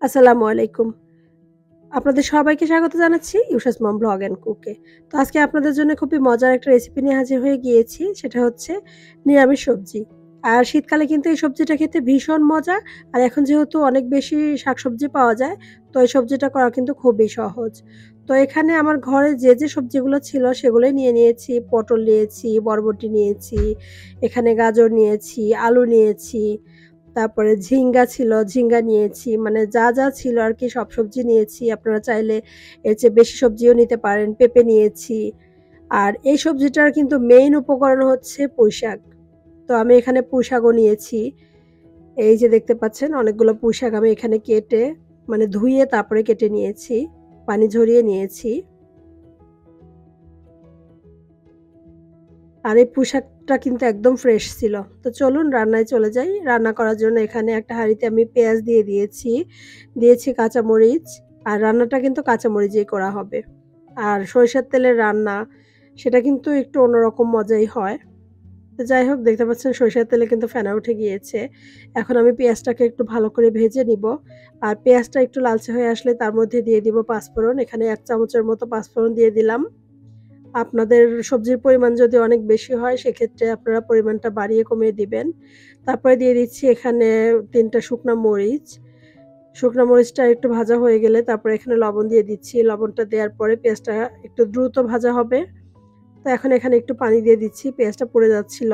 আসসালামু আলাইকুম। আপনাদের সবাইকে স্বাগত জানাচ্ছি ইউশাস মম ব্লগ অ্যান্ড কুকে। তো আজকে আপনাদের জন্য খুবই মজার একটা রেসিপি নিয়ে হাজির হয়ে গিয়েছি। সেটা হচ্ছে নিরামিষ সবজি। আর শীতকালে কিন্তু এই সবজিটা খেতে ভীষণ মজা। আর এখন যেহেতু অনেক বেশি শাকসবজি পাওয়া যায়, তো এই সবজিটা করা কিন্তু খুবই সহজ। তো এখানে আমার ঘরে যে সবজিগুলো ছিল সেগুলোই নিয়ে নিয়েছি। পটল নিয়েছি, বরবটি নিয়েছি, এখানে গাজর নিয়েছি, আলু নিয়েছি। তারপরে ঝিঙ্গা ছিল, ঝিঙ্গা নিয়েছি। মানে যা ছিল আরকি সব সবজি নিয়েছি। আপনারা চাইলে এর চেয়ে বেশি সবজিও নিতে পারেন। পেঁপে নিয়েছি। আর এই সবজিটার কিন্তু মেইন উপকরণ হচ্ছে পুঁইশাক। তো আমি এখানে পুঁইশাকও নিয়েছি। এই যে দেখতে পাচ্ছেন অনেকগুলো পুঁইশাক আমি এখানে কেটে মানে ধুয়ে তারপরে কেটে নিয়েছি। পানি ঝরিয়ে নিয়েছি। আর এই পুঁইশাকটা কিন্তু একদম ফ্রেশ ছিল। তো চলুন রান্নায় চলে যাই। রান্না করার জন্য এখানে একটা হাঁড়িতে আমি পেঁয়াজ দিয়ে দিয়েছি কাঁচামরিচ। আর রান্নাটা কিন্তু কাঁচামরিচেই করা হবে। আর সরিষার তেলের রান্না সেটা কিন্তু একটু অন্যরকম মজাই হয়। তো যাই হোক দেখতে পাচ্ছেন সরিষার তেলে কিন্তু ফেনা উঠে গিয়েছে। এখন আমি পেঁয়াজটাকে একটু ভালো করে ভেজে নিব। আর পেঁয়াজটা একটু লালচে হয়ে আসলে তার মধ্যে দিয়ে দিব পাঁচফোড়ন। এখানে ১ চামচের মতো পাঁচফোড়ন দিয়ে দিলাম। আপনাদের সবজির পরিমাণ যদি অনেক বেশি হয় সেক্ষেত্রে আপনারা পরিমাণটা বাড়িয়ে কমিয়ে দিবেন। তারপরে দিয়ে দিচ্ছি এখানে ৩ টা শুকনা মরিচ। শুকনা মরিচটা একটু ভাজা হয়ে গেলে তারপরে এখানে লবণ দিয়ে দিচ্ছি। লবণটা দেওয়ার পরে পেঁয়াজটা একটু দ্রুত ভাজা হবে। তো এখন এখানে একটু পানি দিয়ে দিচ্ছি। পেঁয়াজটা পুড়ে যাচ্ছিল।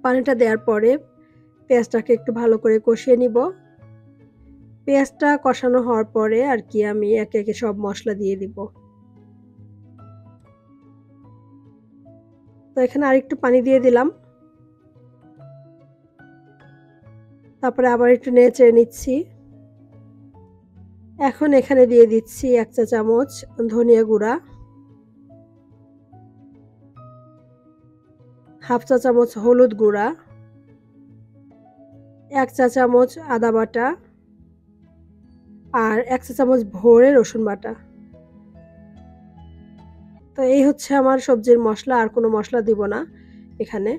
পানিটা দেওয়ার পরে পেঁয়াজটাকে একটু ভালো করে কষিয়ে নিব। পেঁয়াজটা কষানো হওয়ার পরে আর কি আমি একে সব মসলা দিয়ে দিব। তো এখানে আরেকটু পানি দিয়ে দিলাম। তারপরে আবার একটু নেড়ে-চেড়ে নিচ্ছি। এখন এখানে দিয়ে দিচ্ছি ১ চা চামচ ধনিয়া গুঁড়া, ১/২ চা চামচ হলুদ গুঁড়া, ১ চা চামচ আদা বাটা আর ১ চা চামচ ভরে রসুন বাটা। তো এই হচ্ছে আমার সবজির মসলা, আর কোনো মসলা দিব না এখানে।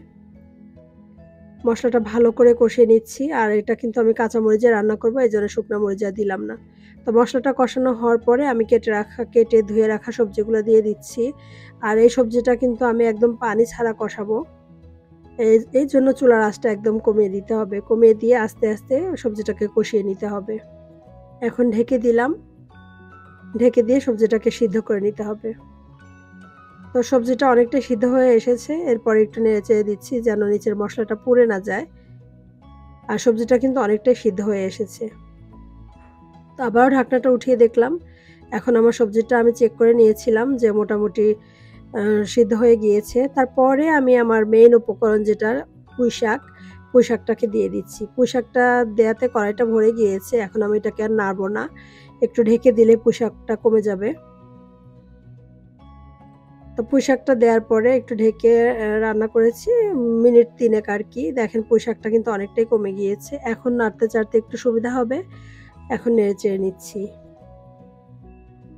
মসলাটা ভালো করে কষিয়ে নিচ্ছি। আর এটা কিন্তু আমি কাঁচামরিচ দিয়ে রান্না করব, এজন্য শুকনা মরিচ আর দিলাম না। তো মসলাটা কষানো হওয়ার পরে আমি কেটে ধুয়ে রাখা সবজিগুলো দিয়ে দিচ্ছি। আর এই সবজিটা কিন্তু আমি একদম পানি ছাড়া কষাবো। এই জন্য চুলার আঁচটা একদম কমিয়ে দিতে হবে। কমিয়ে দিয়ে আস্তে সবজিটাকে কষিয়ে নিতে হবে। এখন ঢেকে দিলাম। ঢেকে দিয়ে সবজিটাকে সিদ্ধ করে নিতে হবে। তো সবজিটা অনেকটাই সিদ্ধ হয়ে এসেছে। এরপরে একটু নেড়ে-চেড়ে দিচ্ছি যেন নিচের মসলাটা পুড়ে না যায়। আর সবজিটা কিন্তু অনেকটাই সিদ্ধ হয়ে এসেছে। তো আবারও ঢাকনাটা উঠিয়ে দেখলাম। এখন আমার সবজিটা আমি চেক করে নিয়েছিলাম যে মোটামুটি আ সিদ্ধ হয়ে গিয়েছে। তারপরে আমি আমার মেইন উপকরণ যেটা পুঁইশাকটাকে দিয়ে দিচ্ছি। পুঁইশাকটা দেয়াতে কড়াইটা ভরে গিয়েছে। এখন আমি এটাকে আর নাড়ব না। একটু ঢেকে দিলে পুঁইশাকটা কমে যাবে। তো পুঁইশাকটা দেওয়ার পরে একটু ঢেকে রান্না করেছি মিনিট ৩ এক আরকি। দেখেন পুঁইশাকটা কিন্তু অনেকটাই কমে গিয়েছে। এখন নাড়তে-চাড়তে একটু সুবিধা হবে। এখন নেড়ে-চেড়ে নিচ্ছি।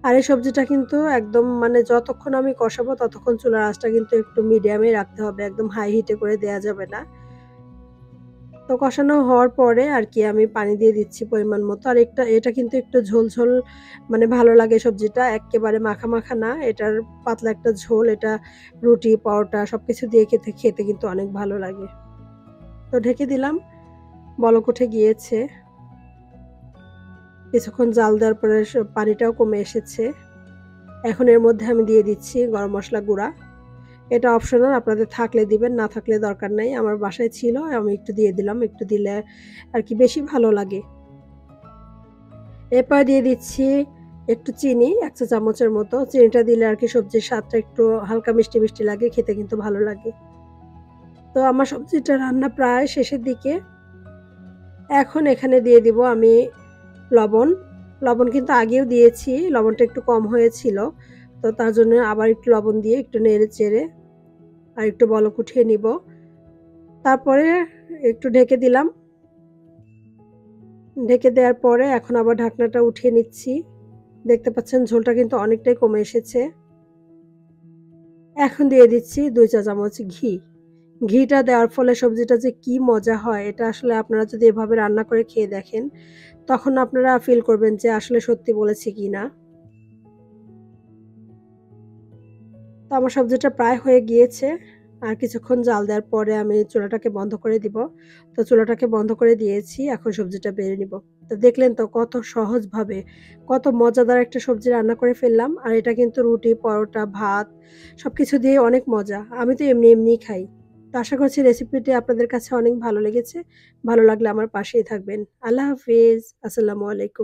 আর এই সবজিটা কিন্তু একদম মানে যতক্ষণ আমি কষাবো ততক্ষণ চুলার আঁচটা কিন্তু একটু মিডিয়ামেই রাখতে হবে। একদম হাই হিটে করে দেয়া যাবে না। তো কষানো হওয়ার পরে আর কি আমি পানি দিয়ে দিচ্ছি পরিমাণ মতো। আর এটা কিন্তু একটু ঝোল মানে ভালো লাগে সবজিটা। এক্কেবারে মাখা না। এটার পাতলা একটা ঝোল। এটা রুটি, পরোটা সবকিছু দিয়ে খেতে কিন্তু অনেক ভালো লাগে। তো ঢেকে দিলাম। বলক উঠে গিয়েছে। কিছুক্ষণ জাল দেওয়ার পরে পানিটাও কমে এসেছে। এখন এর মধ্যে আমি দিয়ে দিচ্ছি গরম মসলা গুঁড়া। এটা অপশনাল, আপনাদের থাকলে দিবেন, না থাকলে দরকার নাই। আমার বাসায় ছিল, আমি একটু দিয়ে দিলাম। একটু দিলে আরকি বেশি ভালো লাগে। এরপর দিয়ে দিচ্ছি একটু চিনি, ১ চা চামচের মতো। চিনিটা দিলে আরকি সবজির স্বাদটা একটু হালকা মিষ্টি লাগে, খেতে কিন্তু ভালো লাগে। তো আমার সবজিটা রান্না প্রায় শেষের দিকে। এখন এখানে দিয়ে দিব আমি লবণ। লবণ কিন্তু আগেও দিয়েছি। লবণটা একটু কম হয়েছিল। তো তার জন্য আবার একটু লবণ দিয়ে একটু নেড়ে-চেড়ে আর একটু বলক উঠিয়ে নিব। তারপরে একটু ঢেকে দিলাম। ঢেকে দেওয়ার পরে এখন আবার ঢাকনাটা উঠিয়ে নিচ্ছি। দেখতে পাচ্ছেন ঝোলটা কিন্তু অনেকটাই কমে এসেছে। এখন দিয়ে দিচ্ছি ২ চা চামচ ঘি। ঘিটা দেওয়ার ফলে সবজিটা যে কি মজা হয় এটা আসলে আপনারা যদি এভাবে রান্না করে খেয়ে দেখেন, তখন আপনারা ফিল করবেন যে আসলে সত্যি বলেছি কিনা। তো আমার সবজিটা প্রায় হয়ে গিয়েছে। আর কিছুক্ষণ জাল দেওয়ার পরে আমি চুলাটাকে বন্ধ করে দিব। তো চুলাটাকে বন্ধ করে দিয়েছি। এখন সবজিটা বেড়ে নিব। তো দেখলেন তো কত সহজভাবে, কত মজাদার একটা সবজি রান্না করে ফেললাম। আর এটা কিন্তু রুটি, পরোটা, ভাত সবকিছু দিয়ে অনেক মজা। আমি তো এমনিই খাই। তো আশা করছি রেসিপিটি আপনাদের কাছে অনেক ভালো লেগেছে। ভালো লাগলে আমার পাশেই থাকবেন। আল্লাহ হাফেজ। আসসালামু আলাইকুম।